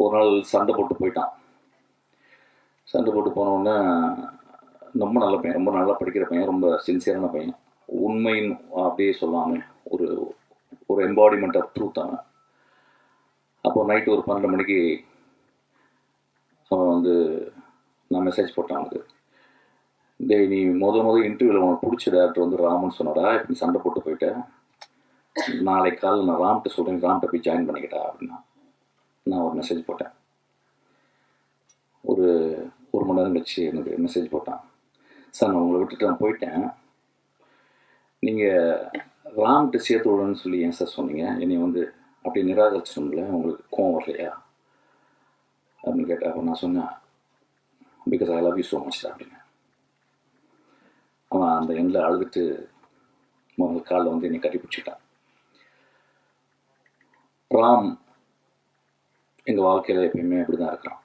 ஒரு நாள் சண்டை போட்டு போயிட்டான். சண்டை போட்டு போனோடனே ரொம்ப நல்ல பையன், ரொம்ப நல்லா படிக்கிற பையன், ரொம்ப சின்சியரான பையன், உண்மைன்னு அப்படியே சொல்லாமல் ஒரு ஒரு எம்பாடிமெண்ட் ஆஃப் ட்ரூத் அவன். அப்போ நைட்டு ஒரு 12 மணிக்கு அவன் வந்து நான் மெசேஜ் போட்டான் அவனுக்கு. டேய், நீ முதல் இன்டர்வியூவில் உனக்கு பிடிச்ச டேரக்டர் வந்து ராமன் சொன்னடா, இப்போ நீ சண்டை போட்டு போயிட்டேன், நாளைக்கு காலையில் நான் ராம்கிட்ட சொல்கிறேன், ராம்கிட்ட போய் ஜாயின் பண்ணிக்கிட்டா அப்படின்னா. நான் ஒரு மெசேஜ் போட்டேன். ஒரு மணி நேரம் கழிச்சு எனக்கு மெசேஜ் போட்டான். சார், நான் உங்களை விட்டுட்டு நான் போயிட்டேன், நீங்கள் ராம்கிட்ட சேர்த்து விடணும்னு சொல்லி ஏன் சார் சொன்னீங்க, என்னை வந்து அப்படி நிராகரிச்சிடும்ல, உங்களுக்கு கோவம் வரலையா அப்படின்னு கேட்டேன். அப்போ நான் சொன்னேன், because I love you so much அப்படின்னு. அவன் அந்த எண்ணில் அழுதுட்டு முதல் காலில் வந்து என்னை கட்டி பிடிச்சிட்டான். ராம் எங்கள் வாழ்க்கையில் எப்பயுமே அப்படி தான் இருக்கிறான்.